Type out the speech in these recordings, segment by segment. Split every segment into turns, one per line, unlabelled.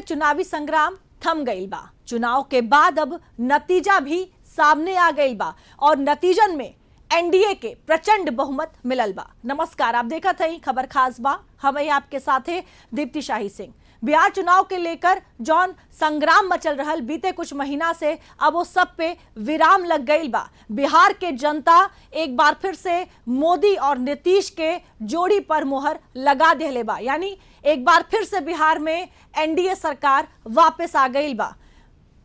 चुनावी संग्राम थम गईल बा। चुनाव के बाद अब नतीजा भी सामने आ गईल बा और नतीजन में एनडीए के प्रचंड बहुमत मिलल बा। नमस्कार, आप देखत हई खबर खास बा। हम आपके साथ है दीप्ति शाही सिंह। बिहार चुनाव के लेकर जौन संग्राम मचल रहल बीते कुछ महीना से अब वो सब पे विराम लग गईल बा। बिहार के जनता एक बार फिर से मोदी और नीतीश के जोड़ी पर मोहर लगा देले बा, यानी एक बार फिर से बिहार में एनडीए सरकार वापस आ गईल बा।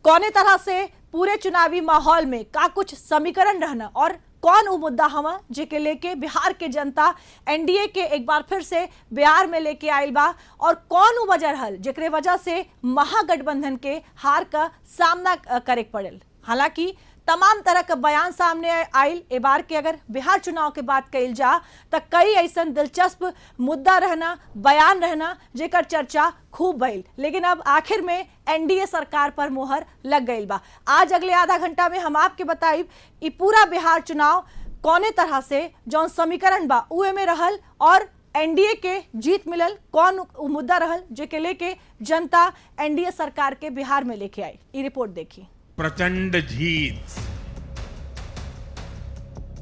कौने तरह से पूरे चुनावी माहौल में का कुछ समीकरण रहना और कौन वो मुद्दा हवा जेके लेके बिहार के जनता एनडीए के एक बार फिर से बिहार में लेके आयल बा और कौन वो वजह रहल जेकरे वजह से महागठबंधन के हार का सामना करे पड़ल। हालांकि तमाम तरह का बयान सामने आयल। ए बार के अगर बिहार चुनाव के बात कइल जा तो कई ऐसा दिलचस्प मुद्दा रहना, बयान रहना जेकर चर्चा खूब भइल, लेकिन अब आखिर में एनडीए सरकार पर मोहर लग गईल बा। आज अगले आधा घंटा में हम आपके बताइब ई पूरा बिहार चुनाव कौने तरह से जौन समीकरण बा उहे में रहल और एनडीए के जीत मिलल, कौन मुद्दा रहल जेके लेके जनता एनडीए सरकार के बिहार में लेके आई। ई रिपोर्ट देखी।
प्रचंड जीत,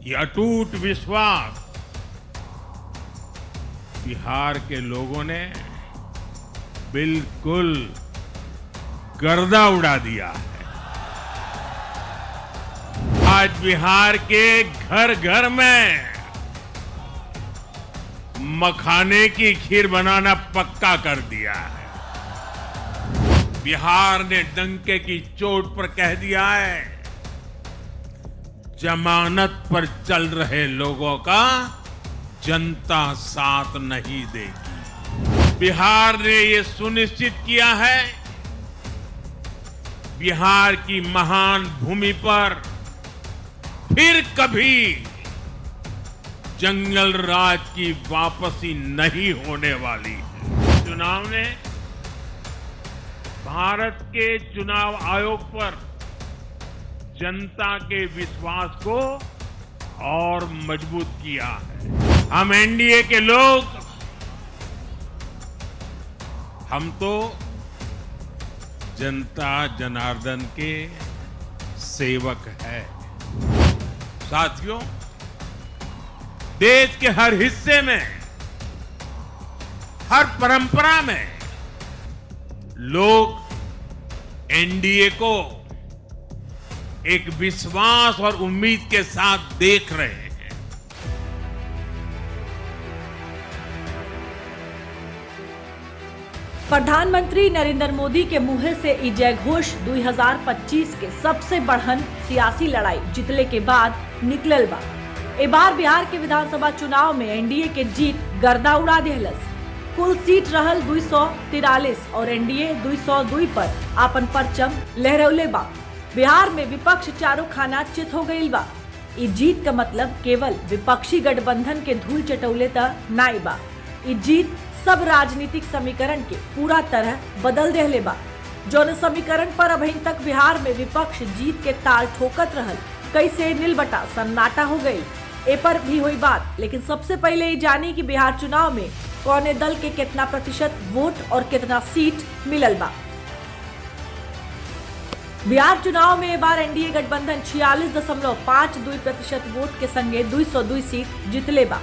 ये अटूट विश्वास बिहार के लोगों ने बिल्कुल गर्दा उड़ा दिया है। आज बिहार के घर घर में मखाने की खीर बनाना पक्का कर दिया है। बिहार ने डंके की चोट पर कह दिया है, जमानत पर चल रहे लोगों का जनता साथ नहीं देगी। बिहार ने ये सुनिश्चित किया है, बिहार की महान भूमि पर फिर कभी जंगल राज की वापसी नहीं होने वाली है। चुनाव ने भारत के चुनाव आयोग पर जनता के विश्वास को और मजबूत किया है। हम एनडीए के लोग, हम तो जनता जनार्दन के सेवक हैं। साथियों, देश के हर हिस्से में, हर परंपरा में लोग एनडीए को एक विश्वास और उम्मीद के साथ देख रहे हैं।
प्रधानमंत्री नरेंद्र मोदी के मुंह से ई जय घोष 2025 के सबसे बड़हन सियासी लड़ाई जितले के बाद निकलल बा। ए बार बिहार के विधानसभा चुनाव में एनडीए के जीत गर्दा उड़ा देहलस। कुल सीट रहल 243 और एनडीए 202 पर आपन परचम लहरौले बा। बिहार में विपक्ष चारों खाना चित हो गईल बा। ई जीत का मतलब केवल विपक्षी गठबंधन के धूल चटौले त नाई बा। ई जीत सब राजनीतिक समीकरण के पूरा तरह बदल देहले बा। जौन समीकरण पर अभी तक बिहार में विपक्ष जीत के ताल ठोकत रहल, कैसे नीलबटा सन्नाटा हो गई, ए पर भी हुई बात। लेकिन सबसे पहले ये जानी कि बिहार चुनाव में कौने दल के कितना प्रतिशत वोट और कितना सीट मिलल बा। बिहार चुनाव में बार एनडीए गठबंधन 46.52% वोट के संगे 202 सीट जीतले बा।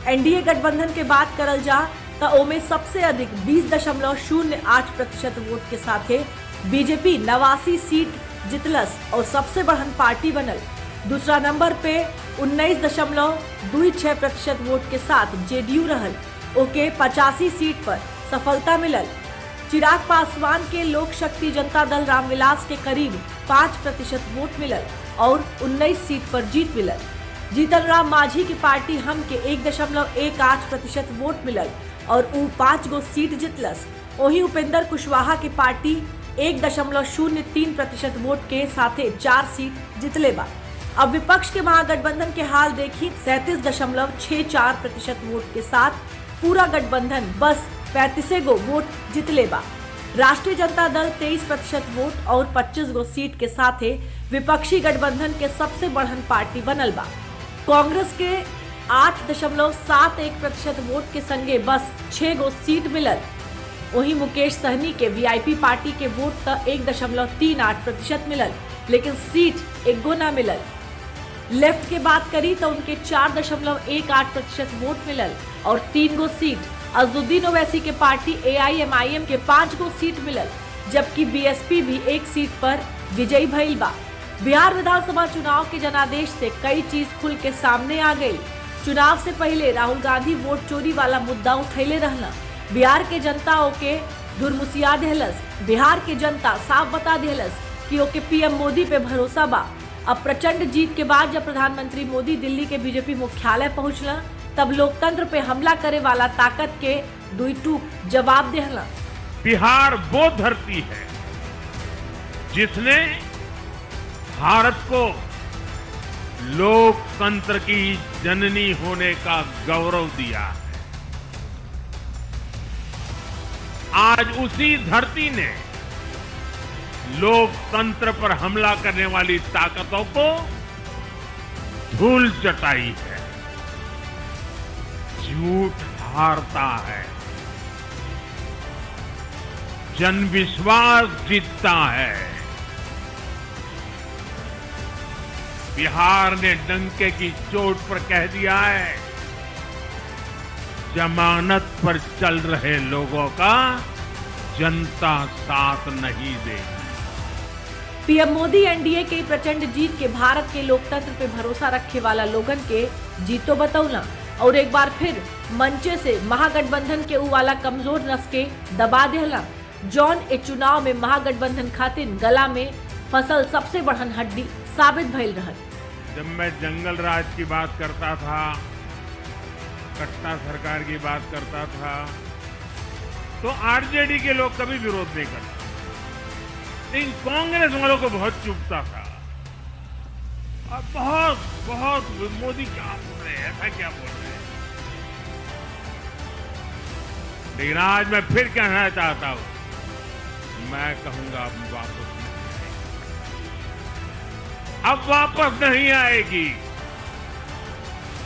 एनडीए गठबंधन के बात करल जा तो ओमे सबसे अधिक 20.08% वोट के साथ बीजेपी 89 सीट जीतलस और सबसे बड़हन पार्टी बनल। दूसरा नंबर पे 19.26% वोट के साथ जेडीयू रहल, ओके 85 सीट पर सफलता मिलल। चिराग पासवान के लोक शक्ति जनता दल रामविलास के करीब 5% वोट मिलल और 19 सीट पर जीत मिलल। जीतन राम मांझी की पार्टी हम के 1.18% वोट मिलल और उ 5 गो सीट जीतलस। वही उपेंद्र कुशवाहा की पार्टी 1.03% वोट के साथे 4 सीट जीतले बा। अब विपक्ष के महागठबंधन के हाल देखी, 37.64% वोट के साथ पूरा गठबंधन बस 35 गो वोट जीतले बा। राष्ट्रीय जनता दल 23% वोट और 25 गो सीट के साथ विपक्षी गठबंधन के सबसे बड़हन पार्टी बनल बा। कांग्रेस के 8.71% वोट के संगे बस 6 गो सीट मिलल। वहीं मुकेश सहनी के वीआईपी पार्टी के वोट त 1.38% मिलल, लेकिन सीट एक गो ना मिलल। लेफ्ट के बात करी तो उनके 4.18% वोट मिलल और 3 गो सीट। अजुद्दीन ओवैसी के पार्टी AIMIM के 5 गो सीट मिलल, जबकि बीएसपी भी 1 सीट पर विजयी भइल बा। बिहार विधानसभा चुनाव के जनादेश से कई चीज खुल के सामने आ गई। चुनाव से पहले राहुल गांधी वोट चोरी वाला मुद्दा उठैले रहना। बिहार के जनता ओके दुरमुसिया देहलस। बिहार के जनता साफ बता देहलस कि ओके पीएम मोदी पे भरोसा बा। अब प्रचंड जीत के बाद जब प्रधानमंत्री मोदी दिल्ली के बीजेपी मुख्यालय पहुंचला, तब लोकतंत्र पे हमला करे वाला ताकत के दुई टूक जवाब देहला।
बिहार वो धरती है जिसने भारत को लोकतंत्र की जननी होने का गौरव दिया है। आज उसी धरती ने लोकतंत्र पर हमला करने वाली ताकतों को धूल चटाई है। झूठ हारता है, जनविश्वास जीतता है। बिहार ने डंके की चोट पर कह दिया है, जमानत पर चल रहे लोगों का जनता साथ नहीं देगी।
पीएम मोदी एनडीए के प्रचंड जीत के भारत के लोकतंत्र पे भरोसा रखे वाला लोगन के जीतो बतौला और एक बार फिर मंचे से महागठबंधन के ऊ वाला कमजोर नस के दबा देहला। जॉन ए चुनाव में महागठबंधन खातिर गला में फसल सबसे बढ़न हड्डी साबित भइल रहल।
जब मैं जंगल राज की बात करता था, कट्टा सरकार की बात करता था, तो आरजेडी के लोग कभी विरोध नहीं करते, लेकिन कांग्रेस वालों को बहुत चुभता था। अब बहुत मोदी क्या बोल रहे हैं, ऐसा क्या बोल रहे हैं। लेकिन आज मैं फिर कहना चाहता हूं, मैं कहूंगा अब वापस नहीं आएगी,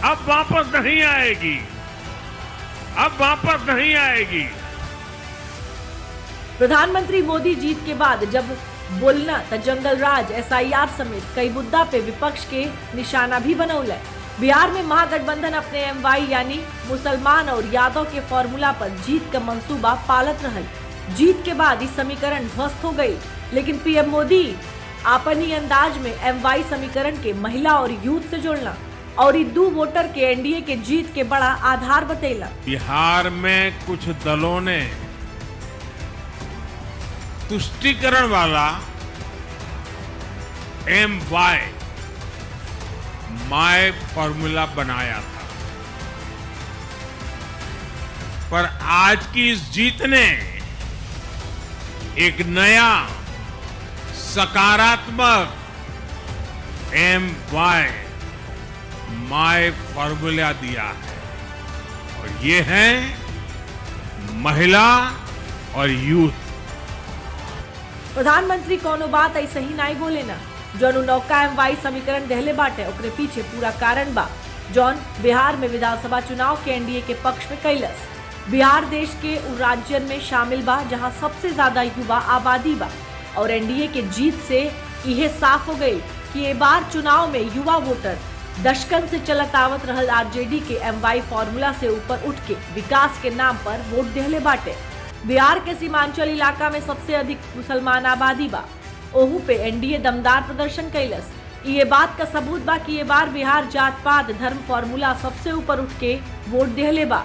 अब वापस नहीं आएगी, अब वापस नहीं आएगी।
प्रधानमंत्री मोदी जीत के बाद जब बोलना तो जंगल राज, SIR समेत कई मुद्दा पे विपक्ष के निशाना भी बनौले। बिहार में महागठबंधन अपने MY यानी मुसलमान और यादव के फॉर्मूला पर जीत का मंसूबा पालत रहल। जीत के बाद इस समीकरण ध्वस्त हो गई, लेकिन पीएम मोदी आपन ही अंदाज में MY समीकरण के महिला और यूथ से जोड़ना और दो वोटर के एनडीए के जीत के बड़ा आधार बतैला।
बिहार में कुछ दलों ने तुष्टीकरण वाला MY माय फॉर्मूला बनाया था, पर आज की इस जीत ने एक नया सकारात्मक MY माय फॉर्मूला दिया है, और ये है महिला और यूथ।
प्रधानमंत्री कोनो बात ऐसे ही नहीं बोले ना। जौन नौका MY समीकरण दहले बाटे ओकरे पीछे पूरा कारण बा, जौन बिहार में विधानसभा चुनाव के एनडीए के पक्ष में कैलस। बिहार देश के उन राज्यन में शामिल बा जहां सबसे ज्यादा युवा आबादी बा, और एनडीए के जीत से यह साफ हो गई कि ये बार चुनाव में युवा वोटर दशकन से चलत आवत रहल आरजेडी के MY फॉर्मूला से ऊपर उठ के विकास के नाम पर वोट देहले बाटे। बिहार के सीमांचल इलाका में सबसे अधिक मुसलमान आबादी बा, ओहू पे एनडीए दमदार प्रदर्शन कैलस। ये बात का सबूत बा कि ये बार बिहार जात पात धर्म फॉर्मूला सबसे ऊपर उठ के वोट देहले बा।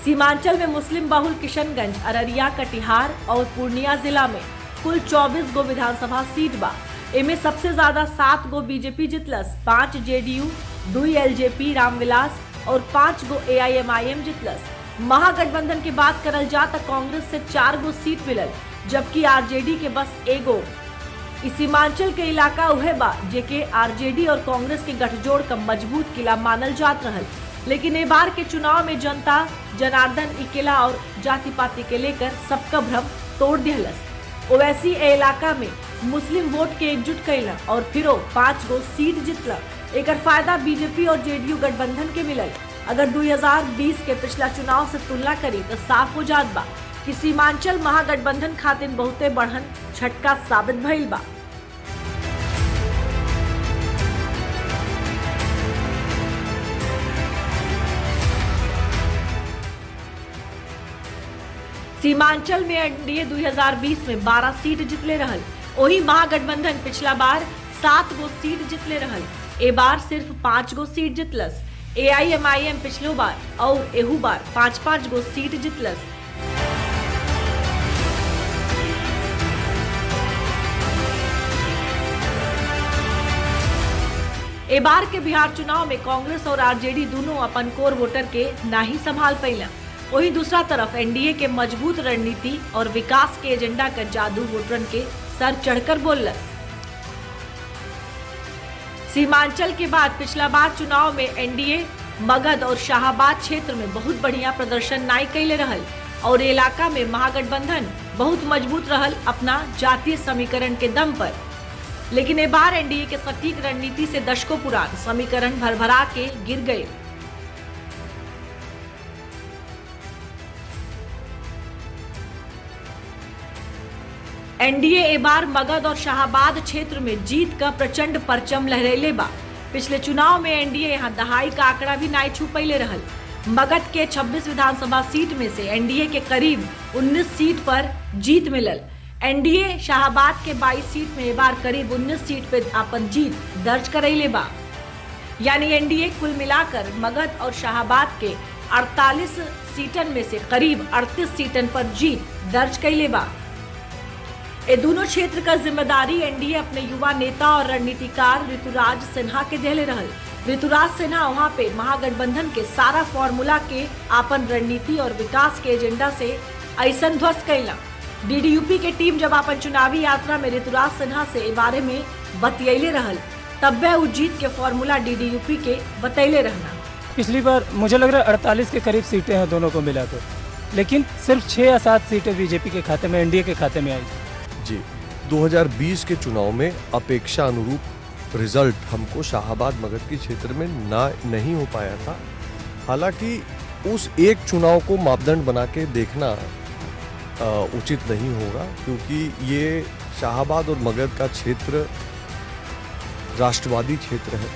सीमांचल में मुस्लिम बहुल किशनगंज, अररिया, कटिहार और पूर्णिया जिला में कुल 24 गो विधानसभा सीट बा। इनमें सबसे ज्यादा 7 गो बीजेपी जितलस, 5 जेडीयू, 2 LJP रामविलास और 5 गो AIMIM जितलस। महागठबंधन की बात करल जा तो कांग्रेस से 4 गो सीट मिलल, जबकि आरजेडी के बस एगो। इस सीमांचल के इलाका उहे बा जेके आरजेडी और कांग्रेस के गठजोड़ का मजबूत किला मानल जात रहल। लेकिन ए बार के चुनाव में जनता जनार्दन इकेला और जाति पाति के लेकर सबका भ्रम तोड़ दिहलस। ओवैसी ए इलाका में मुस्लिम वोट के एकजुट कैला और फिरो 5 गो सीट जितला। एकर फायदा बीजेपी और जेडीयू गठबंधन के मिलल। अगर 2020 के पिछला चुनाव से तुलना करी तो साफ हो जात बा कि सीमांचल महागठबंधन खातिर बहुते बढ़न झटका साबित भइल बा। सीमांचल में एनडीए 2020 में 12 सीट जितले रहल। वही महागठबंधन पिछला बार 7 गो सीट जितले रहल। ए बार सिर्फ 5 गो सीट जितलस। AIMIM पिछलो बार और एहू बार 5-5 गो सीट जितलस। ए बार के बिहार चुनाव में कांग्रेस और आरजेडी दोनों अपन कोर वोटर के नहीं संभाल पैला। वही दूसरा तरफ एनडीए के मजबूत रणनीति और विकास के एजेंडा का जादू वोटरन के सर चढ़कर बोलस। सीमांचल के बाद पिछला बार चुनाव में एनडीए मगध और शाहाबाद क्षेत्र में बहुत बढ़िया प्रदर्शन नाई कैले रहल और इलाका में महागठबंधन बहुत मजबूत रहल अपना जातीय समीकरण के दम पर। लेकिन ए बार एनडीए के सटीक रणनीति से दशकों पुरान समीकरण भरभरा के गिर गए। एनडीए ए बार मगध और शाहाबाद क्षेत्र में जीत का प्रचंड परचम लहरेले बा। पिछले चुनाव में एनडीए यहाँ दहाई का आंकड़ा भी नाई छुपैले रहल। मगध के 26 विधानसभा सीट में से एनडीए के करीब 19 सीट पर जीत मिलल। एनडीए शाहाबाद के 22 सीट में ए बार करीब 19 सीट पे अपन जीत दर्ज करैले बा। यानी एनडीए कुल मिलाकर मगध और शाहाबाद के 48 सीटन में से करीब 38 सीटन पर जीत दर्ज कैले बा। ये दोनों क्षेत्र का जिम्मेदारी एनडीए अपने युवा नेता और रणनीतिकार ऋतुराज सिन्हा के देले रहल। ऋतुराज सिन्हा वहां पे महागठबंधन के सारा फॉर्मूला के अपन रणनीति और विकास के एजेंडा से ऐसन ध्वस्त कैला। डीडीयूपी के टीम जब अपन चुनावी यात्रा में ऋतुराज सिन्हा से इस बारे में बतियले रहल तब वह उस जीत के फॉर्मूला डीडीयूपी के बतैले रहना।
पिछली बार मुझे लग रहा है 48 के करीब सीटें हैं दोनों को मिलाकर, लेकिन सिर्फ 6 या 7 सीटें बीजेपी के खाते में, एनडीए के खाते में आई
जी। 2020 के चुनाव में अपेक्षा अनुरूप रिजल्ट हमको शाहाबाद मगध के क्षेत्र में नहीं हो पाया था। हालांकि उस एक चुनाव को मापदंड बना के देखना उचित नहीं होगा, क्योंकि ये शाहाबाद और मगध का क्षेत्र राष्ट्रवादी क्षेत्र है,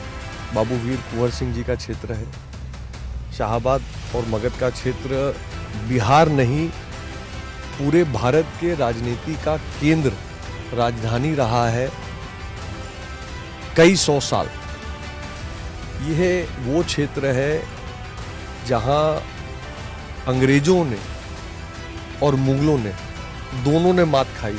बाबू वीर कुंवर सिंह जी का क्षेत्र है। शाहाबाद और मगध का क्षेत्र बिहार नहीं पूरे भारत के राजनीति का केंद्र राजधानी रहा है कई 100 साल। यह वो क्षेत्र है जहां अंग्रेजों ने और मुगलों ने दोनों ने मात खाई।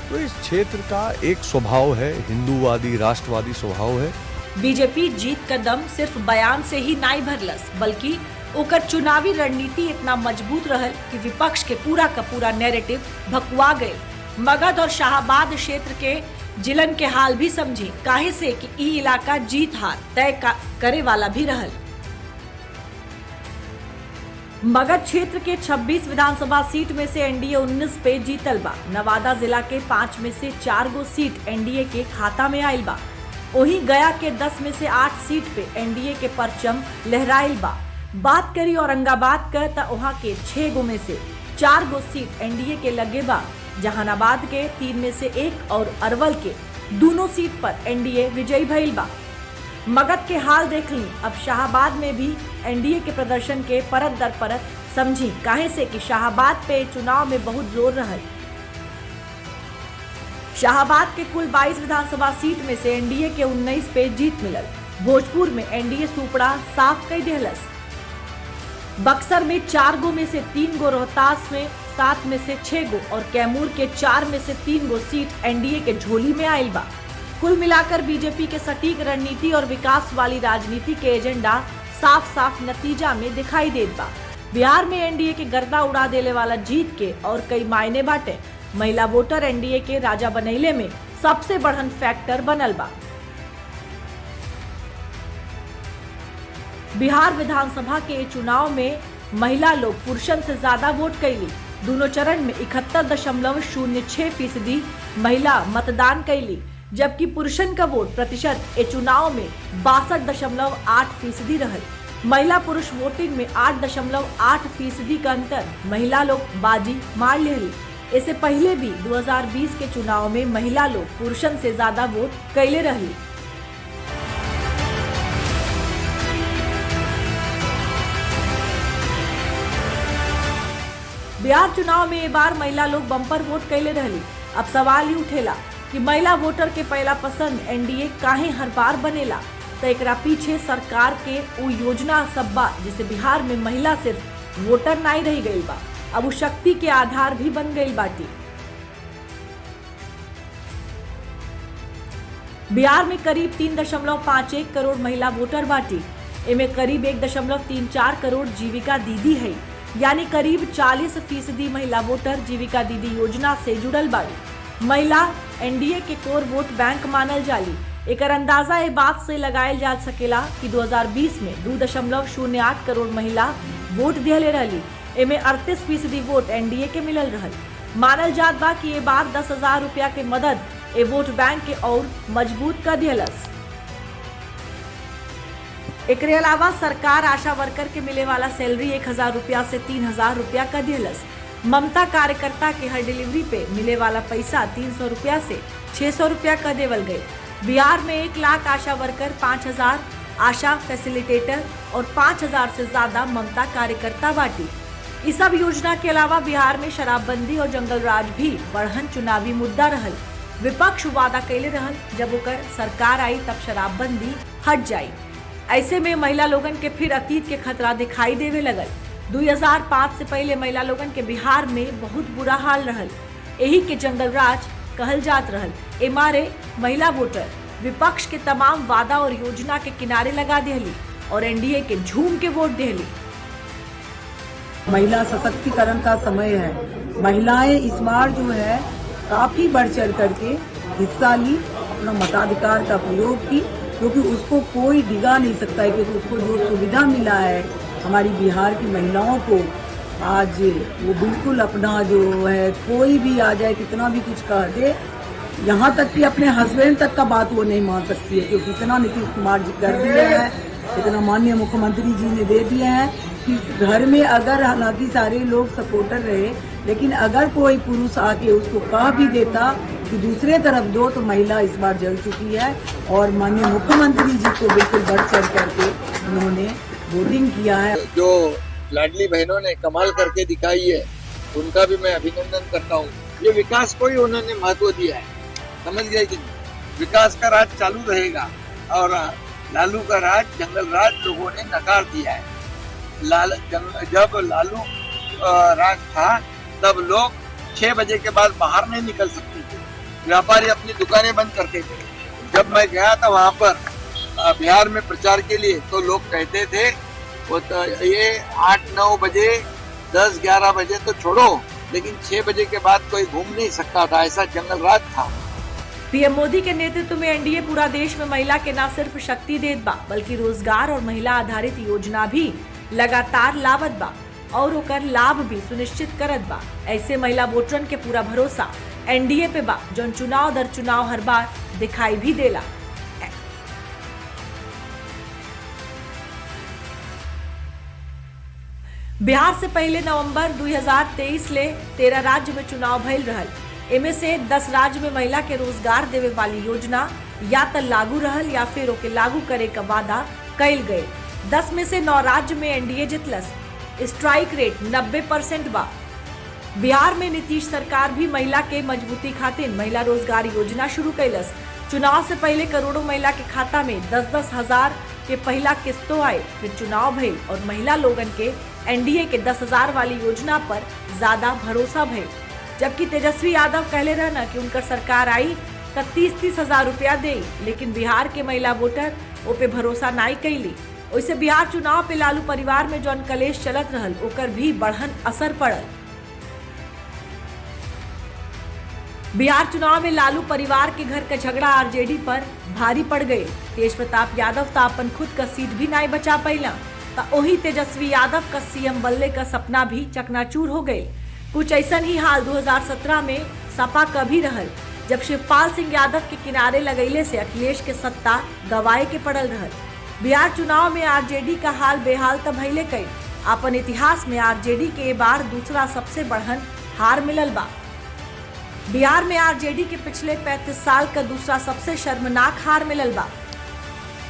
तो इस क्षेत्र का एक स्वभाव है, हिंदूवादी राष्ट्रवादी स्वभाव है।
बीजेपी जीत का दम सिर्फ बयान से ही नाई भरलस, बल्कि ओकर चुनावी रणनीति इतना मजबूत रहल कि विपक्ष के पूरा का पूरा नैरेटिव भकुआ गए। मगध और शाहाबाद क्षेत्र के जिलन के हाल भी समझी, काहे से कि ई इलाका जीत हार तय करे वाला भी रहल। मगध क्षेत्र के 26 विधानसभा सीट में से एनडीए 19 पे जीतल बा। नवादा जिला के 5 में से 4 गो सीट एनडीए के खाता में आयल बा। वहीं गया के 10 में से 8 सीट पे एनडीए के परचम लहराइल बा। बात करी औरंगाबाद का तो वहाँ के 6 गो में से 4 गो सीट एनडीए के लगे बा। जहानाबाद के 3 में से 1 और अरवल के दोनों सीट पर एनडीए विजयी भइल बा। मगध के हाल देख ली, अब शाहाबाद में भी एनडीए के प्रदर्शन के परत दर परत समझी, काहे से कि शाहाबाद पे चुनाव में बहुत जोर रहल। शाहाबाद के कुल 22 विधानसभा सीट में से एनडीए के 19 पे जीत मिलल। भोजपुर में एनडीए सुपड़ा साफ कई देहलस। बक्सर में 4 गो में से 3 गो, रोहतास में 7 में से 6 गो और कैमूर के 4 में से 3 गो सीट एनडीए के झोली में आयल बा। कुल मिलाकर बीजेपी के सटीक रणनीति और विकास वाली राजनीति के एजेंडा साफ साफ नतीजा में दिखाई देत बा। बिहार में एनडीए के गर्दा उड़ा देने वाला जीत के और कई मायने बाटे। महिला वोटर एनडीए के राजा बनैले में सबसे बड़हन फैक्टर बनल बा। बिहार विधानसभा के चुनाव में महिला लोग पुरुषन से ज्यादा वोट कैली। दोनों चरण में 71.06% महिला मतदान कैली, जबकि पुरुषन का वोट प्रतिशत ए चुनाव में 62.8% रहल। महिला पुरुष वोटिंग में 8.8% का अंतर महिला लोग बाजी मार लेली। इससे पहले भी 2020 के चुनाव में महिला लोग पुरुषन से ज्यादा वोट कैले रही। बिहार चुनाव में ये बार महिला लोग बम्पर वोट कैले रही। अब सवाल ही उठेला कि महिला वोटर के पहला पसंद एनडीए काहे हर बार बनेला। तो एकरा पीछे सरकार के वो योजना सब बा जिसे बिहार में महिला सिर्फ वोटर नहीं रह गई बा, अब वो शक्ति के आधार भी बन गई बाटी। बिहार में करीब 3.51 करोड़ महिला वोटर बाटी। इनमें करीब 1.34 करोड़ जीविका दीदी है, यानी करीब 40% महिला वोटर जीविका दीदी योजना से जुड़ल बाड़ी। महिला एनडीए के कोर वोट बैंक मानल जाली। एकर अंदाजा ये बात से लगायल जा सकेला कि 2020 में 2.08 करोड़ महिला वोट दिले रही। इनमें 38% वोट एनडीए के मिलल रहल। मानल जात बा कि ये बार 10,000 रुपया के मदद ए वोट बैंक के और मजबूत कर दिलस। एकरे अलावा सरकार आशा वर्कर के मिले वाला सैलरी 1,000 रुपया से 3,000 रुपया कर दिलस। ममता कार्यकर्ता के हर डिलीवरी पे मिले वाला पैसा 300 रुपया से 600 रुपया कर देवल गए। बिहार में 1 लाख आशा वर्कर, 5,000 आशा फैसिलिटेटर और 5,000 से ज्यादा ममता कार्यकर्ता बाटी। इस सब योजना के अलावा बिहार में शराबबंदी और जंगल राज भी बढ़न चुनावी मुद्दा रहल। विपक्ष वादा कैले रहल जब ओकर सरकार आई तब शराबबंदी हट जाई। ऐसे में महिला लोगन के फिर अतीत के खतरा दिखाई देवे लगल। 2005 से पहले महिला लोगन के बिहार में बहुत बुरा हाल रहल। यही के जंगल राज कहल जात रहल। ए मारे महिला वोटर विपक्ष के तमाम वादा और योजना के किनारे लगा देली और एनडीए के झूम के वोट देली।
महिला सशक्तिकरण का समय है। महिलाएं इस बार जो है काफी बढ़ चढ़ करके हिस्सा ली, अपना मताधिकार का प्रयोग की, क्योंकि उसको कोई डिगा नहीं सकता है, क्योंकि उसको जो सुविधा मिला है हमारी बिहार की महिलाओं को, आज वो बिल्कुल अपना जो है कोई भी आ जाए कितना भी कुछ कह दे, यहाँ तक कि अपने हस्बैंड तक का बात वो नहीं मान सकती है, क्योंकि इतना नीतीश कुमार जी कर दिए हैं, इतना माननीय मुख्यमंत्री जी ने दे दिए हैं कि घर में अगर हालांकि सारे लोग सपोर्टर रहे, लेकिन अगर कोई पुरुष आके उसको कह भी देता कि दूसरे तरफ दो, तो महिला इस बार जल चुकी है और माननीय मुख्यमंत्री जी को बिल्कुल बढ़ चढ़ करके उन्होंने वोटिंग किया है।
जो लाडली बहनों ने कमाल करके दिखाई है उनका भी मैं अभिनंदन करता हूँ। ये विकास को ही उन्होंने महत्व दिया है, समझ गए कि विकास का राज चालू रहेगा और लालू का राज, जंगल राज लोगों ने नकार दिया है। जब लालू राज था तब लोग 6 बजे के बाद बाहर नहीं निकल सकते थे, व्यापारी अपनी दुकानें बंद करते थे। जब मैं गया था वहाँ पर बिहार में प्रचार के लिए, तो लोग कहते थे वो तो ये 8-9 बजे 10-11 बजे तो छोड़ो, लेकिन 6 बजे के बाद कोई घूम नहीं सकता था, ऐसा जंगल राज था।
पीएम मोदी के नेतृत्व में एनडीए पूरा देश में महिला के न सिर्फ शक्ति देत बा बल्कि रोजगार और महिला आधारित योजना भी लगातार लावत बा और ओकर लाभ भी सुनिश्चित करत बा। ऐसे महिला वोटरन के पूरा भरोसा एनडीए पे बा, जौन चुनाव दर चुनाव हर बार दिखाई भी देला। बिहार से पहले नवंबर 2023 ले 13 राज्य में चुनाव भइल रहल। इनमें से 10 राज्य में महिला के रोजगार देवे वाली योजना या तो लागू रहल या फिर ओके लागू करे का वादा कैल गए। 10 में से 9 राज्य में एनडीए जितलस। स्ट्राइक रेट 90% बा। बिहार में नीतीश सरकार भी महिला के मजबूती खातिर महिला रोजगार योजना शुरू कैलस। चुनाव से पहले करोड़ों महिला के खाता में 10-10 हजार के पहला किस्तों आए, फिर चुनाव भइल और महिला लोगन के एनडीए के 10,000 वाली योजना पर ज्यादा भरोसा भइल। जबकि तेजस्वी यादव कहले रहना कि उनकर सरकार आई तो 30-30 हजार रुपया दे, लेकिन बिहार के महिला वोटर ओ पे भरोसा नहीं कैली। वैसे बिहार चुनाव पे लालू परिवार में जौन कलेश चलत रहल ओकर भी बढ़न असर पड़ल। बिहार चुनाव में लालू परिवार के घर का झगड़ा आरजेडी पर भारी पड़ गए। तेज प्रताप यादव तो अपन खुद का सीट भी नहीं बचा पैला, तो वही तेजस्वी यादव का सीएम बनने का सपना भी चकनाचूर हो गए। कुछ ऐसा ही हाल 2017 में सपा का भी रहल, जब शिवपाल सिंह यादव के किनारे लगैले से अखिलेश के सत्ता गवाए के पड़ल रहल। बिहार चुनाव में आरजेडी का हाल बेहाल तब भइले कई। अपन इतिहास में आरजेडी के बार दूसरा सबसे बढ़न हार मिलल बा। बिहार में आरजेडी के पिछले 35 साल का दूसरा सबसे शर्मनाक हार मिलल बा।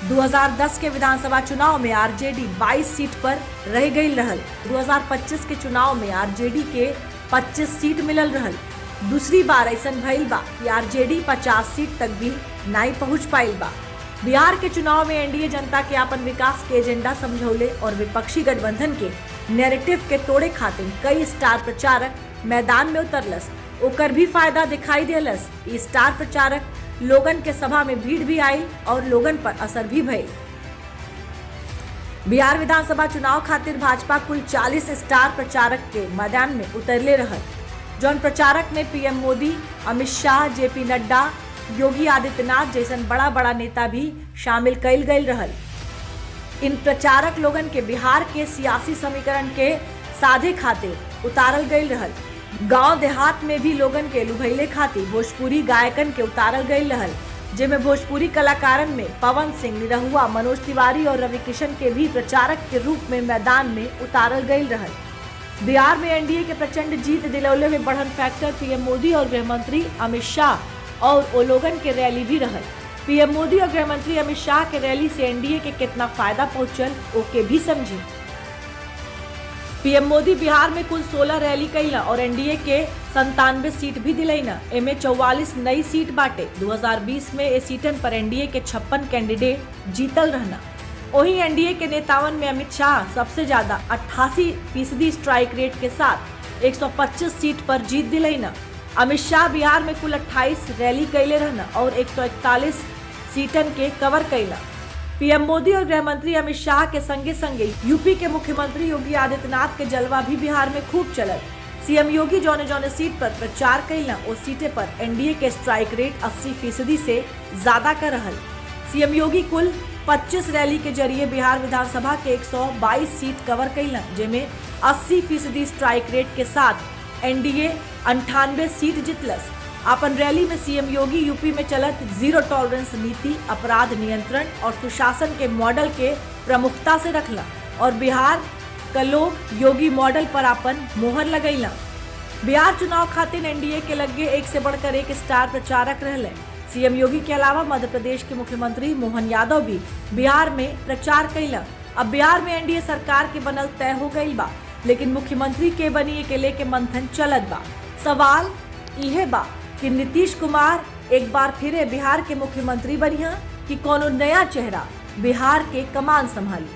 2010 के विधानसभा चुनाव में आरजेडी 22 सीट पर रह गई रहल। 2025 के चुनाव में आरजेडी के 25 सीट मिलल रहल। दूसरी बार ऐसन भइल बा कि आरजेडी 50 सीट तक भी नहीं पहुंच पाइल बा। बिहार के चुनाव में एनडीए जनता के अपन विकास के एजेंडा समझौले और विपक्षी गठबंधन के नैरेटिव के तोड़े खातिर कई स्टार प्रचारक मैदान में उतरलस। ओकर भी फायदा दिखाई देलस। ई स्टार प्रचारक लोगन के सभा में भीड़ भी आई और लोगन पर असर भी भइल। बिहार विधानसभा चुनाव खातिर भाजपा कुल 40 स्टार प्रचारक के मैदान में उतरले रहल। जौन प्रचारक में पीएम मोदी, अमित शाह, जेपी नड्डा, योगी आदित्यनाथ जैसन बड़ा बड़ा नेता भी शामिल कइल गइल रहल। इन प्रचारक लोगन के बिहार के सियासी समीकरण के साधे खातिर उतारल गइल रहल। गांव देहात में भी लोगन के लुभैले खातिर भोजपुरी गायकन के उतारल गइल रहल, जिसमें भोजपुरी कलाकारन में पवन सिंह, निरहुआ, मनोज तिवारी और रवि किशन के भी प्रचारक के रूप में मैदान में उतारल गइल रहल। बिहार में एनडीए के प्रचंड जीत दिलौले में बढ़न फैक्टर पीएम मोदी और गृह मंत्री अमित शाह और ओ लोगन के रैली भी रहल। पीएम मोदी और गृह मंत्री अमित शाह के रैली से एनडीए के कितना फायदा पहुंचल ओके भी समझी। पीएम मोदी बिहार में कुल 16 रैली कईला और एनडीए के 97 सीट भी दिलैना। एमे 44 नई सीट बाटे। 2020 में ए सीटन पर एनडीए के 56 कैंडिडेट जीतल रहना। वहीं एनडीए के नेतावन में अमित शाह सबसे ज्यादा 88% स्ट्राइक रेट के साथ 125 सीट पर जीत दिलैना। अमित शाह बिहार में कुल 28 रैली कैले रहना और 141 सीटन के कवर कैला। पीएम मोदी और गृह मंत्री अमित शाह के संगे संगे यूपी के मुख्यमंत्री योगी आदित्यनाथ के जलवा भी बिहार में खूब चलल। सीएम योगी जौने जौने सीट पर प्रचार कैला उस सीटे पर एनडीए के स्ट्राइक रेट 80% से ज्यादा का रहल। सीएम योगी कुल 25 रैली के जरिए बिहार विधानसभा के 122 सीट कवर कैला, जिसमें 80% स्ट्राइक रेट के साथ एनडीए 98 सीट जीतलस। अपन रैली में सीएम योगी यूपी में चलत जीरो टॉलरेंस नीति, अपराध नियंत्रण और सुशासन के मॉडल के प्रमुखता से रखला और बिहार का लोग योगी मॉडल पर अपन मोहर लगैला। बिहार चुनाव खातिर एनडीए के लगे एक से बढ़कर एक स्टार प्रचारक रहले। सीएम योगी के अलावा मध्य प्रदेश के मुख्यमंत्री मोहन यादव भी बिहार में प्रचार कैला। अब बिहार में एनडीए सरकार के बनल तय हो गई बा, लेकिन मुख्यमंत्री के बनी के लेके मंथन चलत बा। सवाल यह बा कि नीतीश कुमार एक बार फिर बिहार के मुख्यमंत्री बनिया कि कोनो नया चेहरा बिहार के कमान संभाली।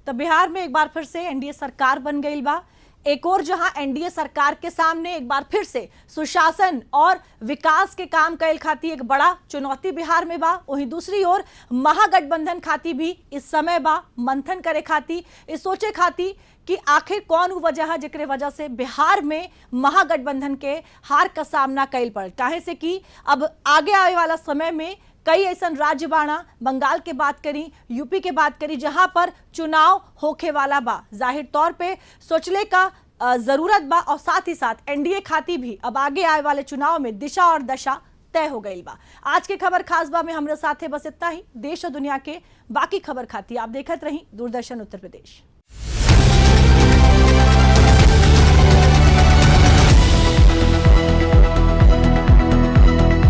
तो बिहार में एक बार फिर से एनडीए सरकार बन गई बा। एक और जहां एनडीए सरकार के सामने एक बार फिर से सुशासन और विकास के काम कैल खाती एक बड़ा चुनौती बिहार में बा, वहीं दूसरी ओर महागठबंधन खाती भी इस समय बा मंथन करे खाती, इस सोचे खाती कि आखिर कौन वजह है जिकरे वजह से बिहार में महागठबंधन के हार का सामना कैल पड़। काहे से कि अब आगे आने वाला समय में कई ऐसा राज्य बाणा, बंगाल के बात करी, यूपी के बात करी, जहां पर चुनाव होके वाला बा। जाहिर तौर पे सोचले का जरूरत बा और साथ ही साथ एनडीए खाती भी अब आगे आने वाले चुनाव में दिशा और दशा तय हो गई बा। आज के खबर खास बा में हमारे साथ है बस इतना ही। देश और दुनिया के बाकी खबर खाती आप देखत रही दूरदर्शन उत्तर प्रदेश।